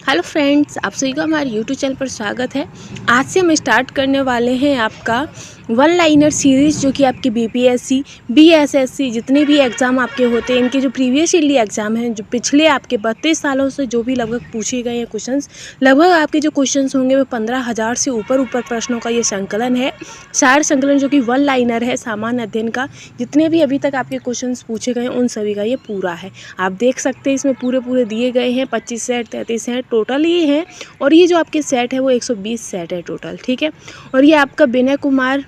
Hello friends, आप सभी का हमारे यूट्यूब चैनल पर स्वागत है। आज से हम स्टार्ट करने वाले हैं आपका वन लाइनर सीरीज़, जो कि आपके बीपीएससी, बीएसएससी जितने भी एग्ज़ाम आपके होते हैं, इनके जो प्रीवियस ईयरली एग्ज़ाम हैं, जो पिछले आपके 32 सालों से जो भी लगभग पूछे गए हैं क्वेश्चंस, लगभग आपके जो क्वेश्चंस होंगे वो 15,000 से ऊपर प्रश्नों का ये संकलन है। सार संकलन जो कि वन लाइनर है सामान्य अध्ययन का, जितने भी अभी तक आपके क्वेश्चंस पूछे गए हैं उन सभी का ये पूरा है। आप देख सकते हैं इसमें पूरे दिए गए हैं। 25 सेट 33 सेट टोटल ये हैं, और ये जो आपके सेट है वो 120 सेट है टोटल, ठीक है। और ये आपका विनय कुमार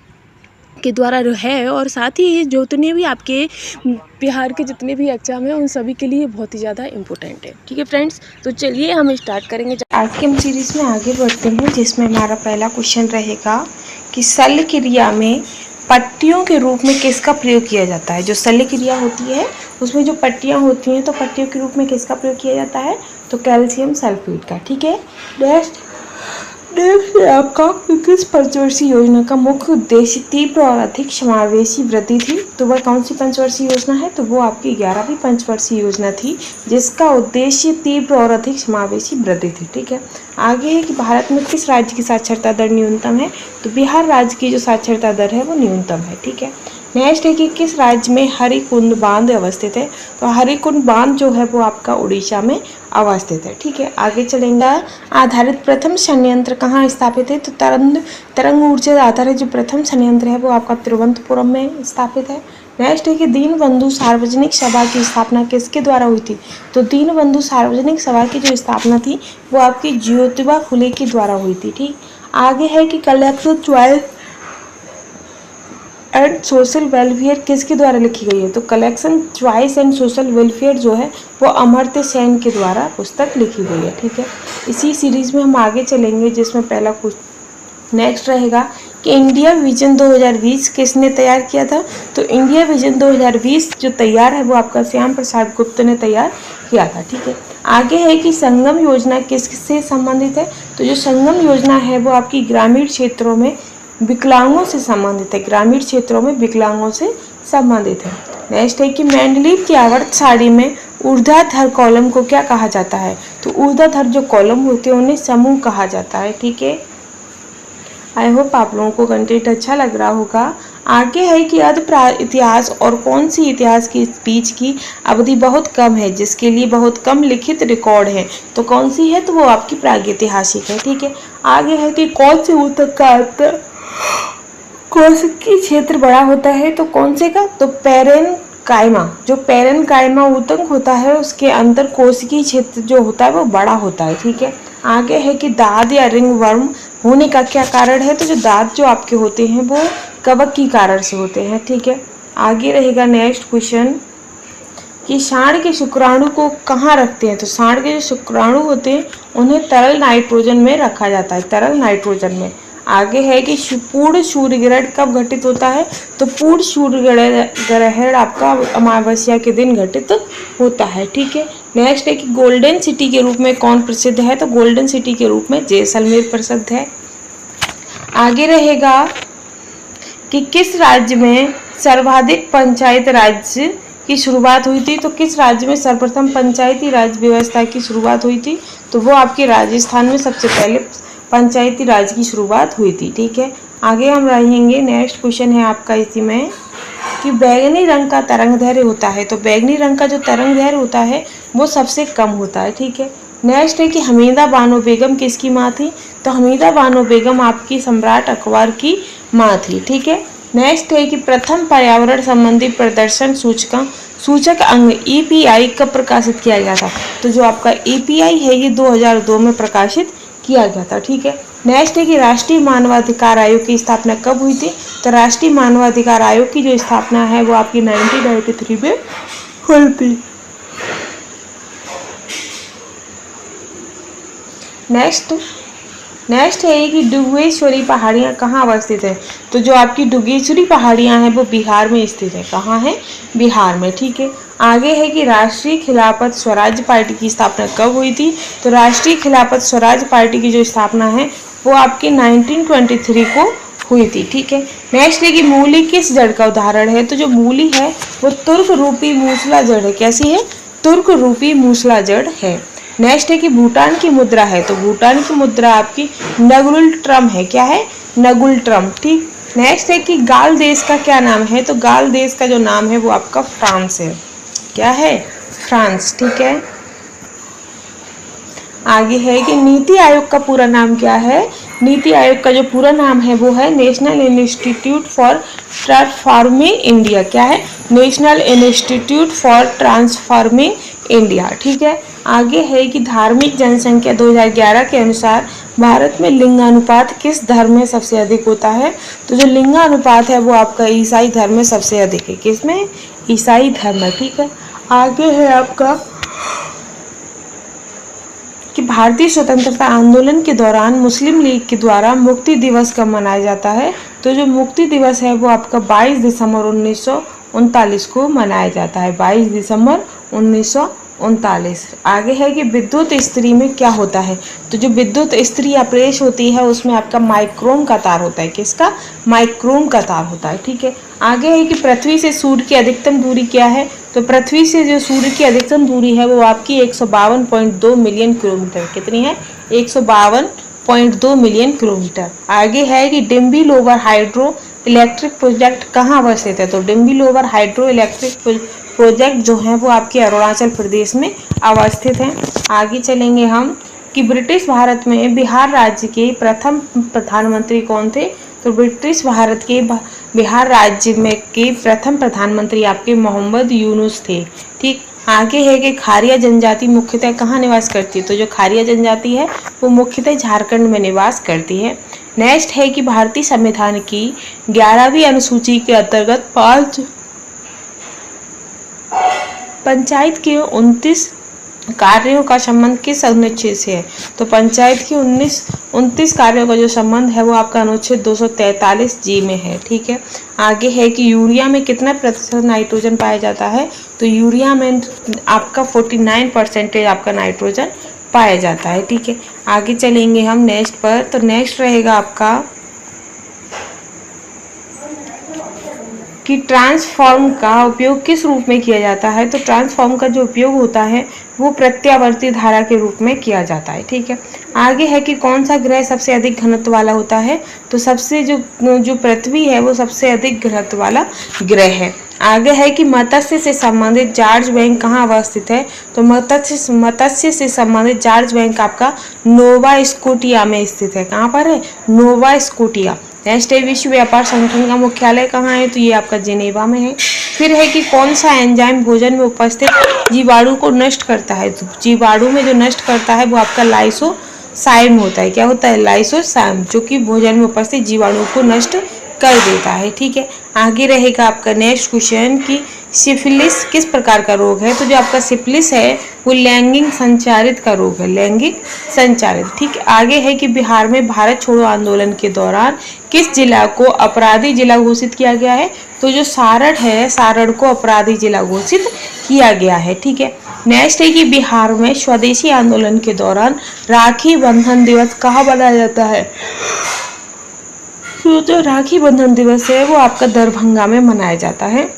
के द्वारा है, और साथ ही ये जितने भी आपके बिहार के जितने भी एग्जाम हैं उन सभी के लिए बहुत ही ज़्यादा इम्पोर्टेंट है, ठीक है फ्रेंड्स। तो चलिए हम स्टार्ट करेंगे। आज के हम सीरीज़ में आगे बढ़ते हैं, जिसमें हमारा पहला क्वेश्चन रहेगा कि शल्य क्रिया में पट्टियों के रूप में किसका प्रयोग किया जाता है। जो शल्य क्रिया होती है उसमें जो पट्टियाँ होती हैं, तो पट्टियों के रूप में किसका प्रयोग किया जाता है, तो कैल्शियम सल्फेट का, ठीक है। नेक्स्ट आपका किस पंचवर्षीय योजना का मुख्य उद्देश्य तीव्र और अधिक समावेशी वृद्धि थी। तो वह कौन सी पंचवर्षीय योजना है, तो वो आपकी 11वीं पंचवर्षीय योजना थी, जिसका उद्देश्य तीव्र और अधिक समावेशी वृद्धि थी, ठीक है। आगे है कि भारत में किस राज्य की साक्षरता दर न्यूनतम है, तो बिहार राज्य की जो साक्षरता दर है वो न्यूनतम है, ठीक है। नेक्स्ट है कि किस राज्य में हरिकुंड बांध अवस्थित है, तो हरिकुंड बांध जो है वो आपका उड़ीसा में अवस्थित है, ठीक है। आगे चलेंगे। आधारित प्रथम संयंत्र कहाँ स्थापित है, तो तरंग ऊर्जा आधारित जो प्रथम संयंत्र है वो आपका तिरुवनंतपुरम में स्थापित है। नेक्स्ट है कि दीनबंधु सार्वजनिक सभा की स्थापना किसके द्वारा हुई थी, तो दीनबंधु सार्वजनिक सभा की जो स्थापना थी वो आपकी ज्योतिबा फुले के द्वारा हुई थी, ठीक। आगे है कि collection choice and social welfare किसके द्वारा लिखी गई है, तो collection choice and social welfare जो है वो अमर्त्य सेन के द्वारा पुस्तक लिखी गई है, ठीक है। इसी सीरीज में हम आगे चलेंगे, जिसमें पहला कुछ नेक्स्ट रहेगा कि इंडिया विजन 2020 किसने तैयार किया था, तो इंडिया विजन 2020 जो तैयार है वो आपका श्याम प्रसाद गुप्ता ने तैयार किया था, ठीक है। आगे है कि संगम योजना किससे संबंधित है, तो जो संगम योजना है वो आपकी ग्रामीण क्षेत्रों में विकलांगों से संबंधित है, ग्रामीण क्षेत्रों में विकलांगों से संबंधित है। नेक्स्ट है कि मेंडलीव की आवर्त सारणी में ऊर्ध्वाधर कॉलम को क्या कहा जाता है, तो ऊर्ध्वाधर जो कॉलम होते हैं उन्हें समूह कहा जाता है, ठीक है। आई होप आप लोगों को कंटेंट अच्छा लग रहा होगा। आगे है कि इतिहास और कौन सी इतिहास की स्पीच की अवधि बहुत कम है, जिसके लिए बहुत कम लिखित रिकॉर्ड है, तो कौन सी है, तो वो आपकी प्रागैतिहासिक है, ठीक है। आगे है कि कौन से ऊतक का अंतर कोशिकीय क्षेत्र बड़ा होता है, तो कौन से का, तो पैरेनकाइमा, जो पैरेनकाइमा ऊतक होता है उसके अंदर कोशिकीय क्षेत्र जो होता है वो बड़ा होता है, ठीक है। आगे है कि दाद या रिंग वर्म होने का क्या कारण है, तो जो दांत जो आपके होते हैं वो कवक की कारण से होते हैं, ठीक है। आगे रहेगा नेक्स्ट क्वेश्चन कि सांड के शुक्राणु को कहाँ रखते हैं, तो सांड के जो शुक्राणु होते हैं उन्हें तरल नाइट्रोजन में रखा जाता है, तरल नाइट्रोजन में। आगे है कि पूर्ण सूर्य ग्रहण कब घटित होता है, तो पूर्ण सूर्य ग्रहण आपका अमावस्या के दिन घटित होता है, ठीक है। नेक्स्ट है कि गोल्डन सिटी के रूप में कौन प्रसिद्ध है, तो गोल्डन सिटी के रूप में जैसलमेर प्रसिद्ध है। आगे रहेगा कि किस राज्य में सर्वाधिक पंचायत राज्य की शुरुआत हुई थी, तो किस राज्य में सर्वप्रथम पंचायती राज व्यवस्था की शुरुआत हुई थी, तो वो आपके राजस्थान में सबसे पहले पंचायती राज की शुरुआत हुई थी, ठीक है। आगे हम रहेंगे। नेक्स्ट क्वेश्चन है आपका इसी में कि बैंगनी रंग का तरंग दैर्घ्य होता है, तो बैंगनी रंग का जो तरंग दैर्घ्य होता है वो सबसे कम होता है, ठीक है। नेक्स्ट है कि हमीदा बानो बेगम किसकी माँ थी, तो हमीदा बानो बेगम आपकी सम्राट अकबर की माँ थी, ठीक है। नेक्स्ट है कि प्रथम पर्यावरण संबंधी प्रदर्शन सूचक अंग EPI कब प्रकाशित किया गया था, तो जो आपका EPI है ये 2002 में प्रकाशित किया गया था, ठीक है। नेक्स्ट है कि राष्ट्रीय मानवाधिकार आयोग की स्थापना कब हुई थी, तो राष्ट्रीय मानवाधिकार आयोग की जो स्थापना है वो आपकी 1993 में हुई थी। नेक्स्ट है कि डुगेश्वरी पहाड़ियाँ कहाँ अवस्थित है, तो जो आपकी डुगेश्वरी पहाड़ियाँ हैं वो बिहार में स्थित है, कहाँ है, बिहार में, ठीक है। आगे है कि राष्ट्रीय खिलाफत स्वराज पार्टी की स्थापना कब हुई थी, तो राष्ट्रीय खिलाफत स्वराज पार्टी की जो स्थापना है वो आपकी 1923 को हुई थी, ठीक है। नेक्स्ट है कि मूली किस जड़ का उदाहरण है, तो जो मूली है वो तुर्क रूपी मूसला जड़ है, कैसी है, तुर्क रूपी मूसला जड़ है। नेक्स्ट है कि भूटान की मुद्रा है, तो भूटान की मुद्रा आपकी नगुल ट्रम है। क्या है? नगुल ट्रम। ठीक। नेक्स्ट है कि गाल देश का क्या नाम है, तो गाल देश का जो नाम है वो आपका फ्रांस है। क्या है? फ्रांस। ठीक है। आगे है कि नीति आयोग का पूरा नाम क्या है। नीति आयोग का जो पूरा नाम है वो है national institute for transforming India. क्या है? National institute for transforming India. ठीक है। आगे है कि धार्मिक जनसंख्या 2011 के अनुसार भारत में लिंगानुपात किस धर्म में सबसे अधिक होता है, तो जो लिंगानुपात है वो आपका ईसाई धर्म में सबसे अधिक है। किसमें? ईसाई धर्म में। ठीक है। आगे है आपका कि भारतीय स्वतंत्रता आंदोलन के दौरान मुस्लिम लीग के द्वारा मुक्ति दिवस कब मनाया जाता है, तो जो मुक्ति दिवस है वो आपका 22 दिसंबर 1939 को मनाया जाता है। 22 दिसंबर 1939। आगे है कि विद्युत इस्त्री में क्या होता है, तो जो विद्युत इस्त्री या प्रेस होती है उसमें आपका माइक्रोम का तार होता है। किसका? माइक्रोम का तार होता है। ठीक है। आगे है कि पृथ्वी से सूर्य की अधिकतम दूरी क्या है, तो पृथ्वी से जो सूर्य की अधिकतम दूरी है वो आपकी 152.2 मिलियन किलोमीटर। कितनी है? 152.2 मिलियन किलोमीटर। आगे है कि डिम्बी लोवर हाइड्रो इलेक्ट्रिक प्रोजेक्ट कहाँ अवस्थित है, तो डिम्बी लोवर हाइड्रो इलेक्ट्रिक प्रोजेक्ट जो है वो आपके अरुणाचल प्रदेश में अवस्थित है। आगे चलेंगे हम कि ब्रिटिश भारत में बिहार राज्य के प्रथम प्रधानमंत्री कौन थे, तो ब्रिटिश भारत के बिहार राज्य में के प्रथम प्रधानमंत्री आपके मोहम्मद यूनुस थे। ठीक। आगे है कि खारिया जनजाति मुख्यतः कहाँ निवास करती है, तो जो खारिया जनजाति है वो मुख्यतः झारखंड में निवास करती है। नेक्स्ट है कि भारतीय संविधान की 11वीं अनुसूची के अंतर्गत 5 पंचायत के 29 कार्यों का संबंध किस अनुच्छेद से है, तो पंचायत के 29 कार्यों का जो संबंध है वो आपका अनुच्छेद 243 जी में है। ठीक है। आगे है कि यूरिया में कितना प्रतिशत नाइट्रोजन पाया जाता है, तो यूरिया में आपका 49% आपका नाइट्रोजन पाया जाता है। ठीक है। आगे चलेंगे हम नेक्स्ट पर, तो नेक्स्ट रहेगा आपका कि ट्रांसफॉर्म का उपयोग किस रूप में किया जाता है, तो ट्रांसफॉर्म का जो उपयोग होता है वो प्रत्यावर्ती धारा के रूप में किया जाता है। ठीक है। आगे है कि कौन सा ग्रह सबसे अधिक घनत्व वाला होता है, तो सबसे जो पृथ्वी है वो सबसे अधिक घनत्व वाला ग्रह है। आगे है कि मत्स्य से संबंधित जॉर्ज बैंक कहाँ अवस्थित है, तो मत्स्य से संबंधित जॉर्ज बैंक आपका नोवा स्कोटिया में स्थित है। कहाँ पर है? Nova Scotia. नेक्स्ट है विश्व व्यापार संगठन का मुख्यालय कहाँ है, तो ये आपका जिनेवा में है। फिर है कि कौन सा एंजाइम भोजन में उपस्थित जीवाणु को नष्ट करता है, तो जीवाणु में जो नष्ट करता है वो आपका लाइसोसाइम होता है। क्या होता है? लाइसोसाइम, जो कि भोजन में उपस्थित जीवाणु को नष्ट कर देता है। ठीक है। आगे रहेगा आपका नेक्स्ट क्वेश्चन कि सिफिलिस किस प्रकार का रोग है, तो जो आपका सिफिलिस है वो लैंगिक संचारित का रोग है। लैंगिक संचारित। ठीक है। आगे है कि बिहार में भारत छोड़ो आंदोलन के दौरान किस जिला को अपराधी जिला घोषित किया गया है, तो जो सारण है, सारण को अपराधी जिला घोषित किया गया है। ठीक है। नेक्स्ट है कि बिहार में स्वदेशी आंदोलन के दौरान राखी बंधन दिवस कहाँ मनाया जाता है, तो जो राखी बंधन दिवस है वो आपका दरभंगा में मनाया जाता है।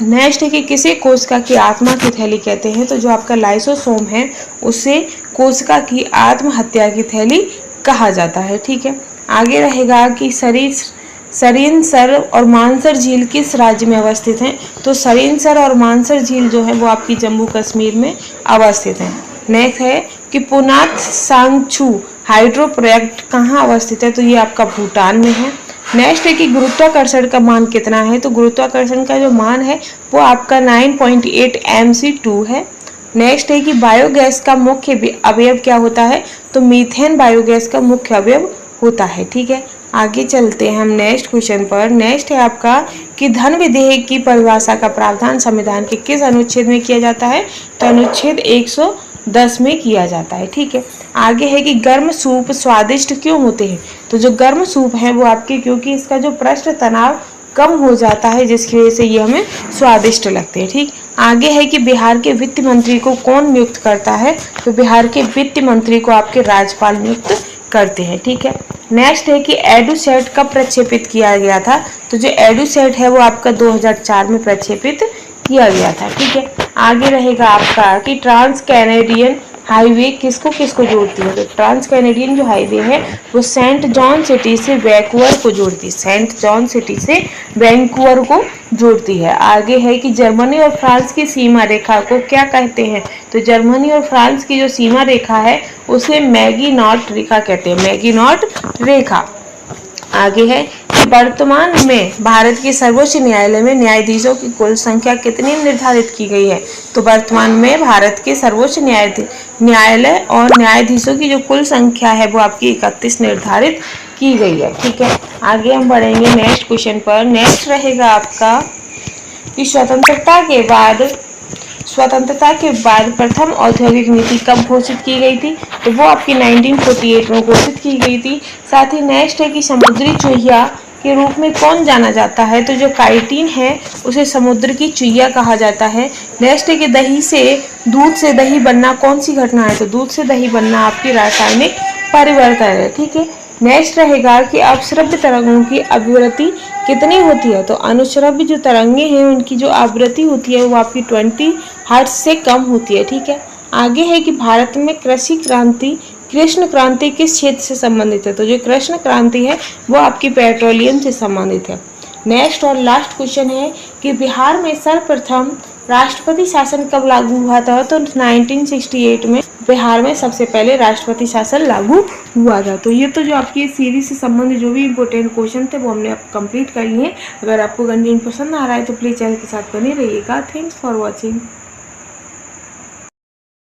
नेक्स्ट है कि किसे कोशिका की आत्मा की थैली कहते हैं, तो जो आपका लाइसोसोम है उसे कोशिका की आत्महत्या की थैली कहा जाता है। ठीक है। आगे रहेगा कि सरिनसर और मानसर झील किस राज्य में अवस्थित हैं, तो सरिनसर और मानसर झील जो है वो आपकी जम्मू कश्मीर में अवस्थित है। नेक्स्ट है कि पुनात सांगछू हाइड्रो प्रोजेक्ट कहाँ अवस्थित है, तो ये आपका भूटान में है। नेक्स्ट है कि गुरुत्वाकर्षण का मान कितना है, तो गुरुत्वाकर्षण का जो मान है वो आपका 9.8 mc2 है। नेक्स्ट है कि बायोगैस का मुख्य अवयव क्या होता है, तो मीथेन बायोगैस का मुख्य अवयव होता है। ठीक है। आगे चलते हैं हम नेक्स्ट क्वेश्चन पर। नेक्स्ट है आपका कि धन विधेयक की परिभाषा का प्रावधान संविधान के किस अनुच्छेद में किया जाता है, तो अनुच्छेद 110 में किया जाता है। ठीक है। आगे है कि गर्म सूप स्वादिष्ट क्यों होते हैं, तो जो गर्म सूप है वो आपके क्योंकि इसका जो पृष्ठ तनाव कम हो जाता है जिसकी वजह से ये हमें स्वादिष्ट लगते हैं। ठीक। आगे है कि बिहार के वित्त मंत्री को कौन नियुक्त करता है, तो बिहार के वित्त मंत्री को आपके राज्यपाल नियुक्त करते हैं। ठीक है। नेक्स्ट है कि एडुसेट कब प्रक्षेपित किया गया था, तो जो एडुसेट है वो आपका 2004 में प्रक्षेपित किया गया था। ठीक है। आगे रहेगा आपका कि ट्रांस कैनेडियन हाईवे किसको किसको जोड़ती है? तो ट्रांस कैनेडियन जो हाईवे है वो सेंट जॉन सिटी से वैंकूवर को जोड़ती है, सेंट जॉन सिटी से वैंकूवर को जोड़ती है। आगे है कि जर्मनी और फ्रांस की सीमा रेखा को क्या कहते हैं? तो जर्मनी और फ्रांस की जो सीमा रेखा है उसे मैगीनॉट रेखा कहते हैं, मैगीनॉट रेखा। आगे है कि वर्तमान में भारत के सर्वोच्च न्यायालय में न्यायाधीशों की कुल संख्या कितनी निर्धारित की गई है? तो वर्तमान में भारत के सर्वोच्च न्यायालय और न्यायाधीशों की जो कुल संख्या है वो आपकी 31 निर्धारित की गई है। ठीक है, आगे हम बढ़ेंगे नेक्स्ट क्वेश्चन पर। नेक्स्ट रहेगा आपका कि स्वतंत्रता के बाद प्रथम औद्योगिक नीति कब घोषित की गई थी? तो वो आपकी 1948 में घोषित की गई थी। साथ ही नेक्स्ट है कि समुद्री चूहिया के रूप में कौन जाना जाता है? तो जो काइटिन है उसे समुद्र की चूहिया कहा जाता है। नेक्स्ट है कि दूध से दही बनना कौन सी घटना है? तो दूध से दही बनना आपकी रासायनिक परिवर्तन है। ठीक है, नेक्स्ट रहेगा कि अपश्रव्य तरंगों की आवृत्ति कितनी होती है? तो अनुश्रव्य जो तरंगे हैं उनकी जो आवृत्ति होती है वो आपकी 20 हर्ट्ज से कम होती है। ठीक है, आगे है कि भारत में कृष्ण क्रांति किस क्षेत्र से संबंधित है? तो जो कृष्ण क्रांति है वो आपकी पेट्रोलियम से संबंधित है। नेक्स्ट और लास्ट क्वेश्चन है कि बिहार में सर्वप्रथम राष्ट्रपति शासन कब लागू हुआ था? तो 1968 में बिहार में सबसे पहले राष्ट्रपति शासन लागू हुआ था। तो ये तो जो आपकी सीरीज से संबंधित जो भी इंपॉर्टेंट क्वेश्चन थे वो हमने कंप्लीट कर लिए। अगर आपको कंटेंट पसंद आ रहा है तो प्लीज़ चैनल के साथ बने रहिएगा। Thanks for watching.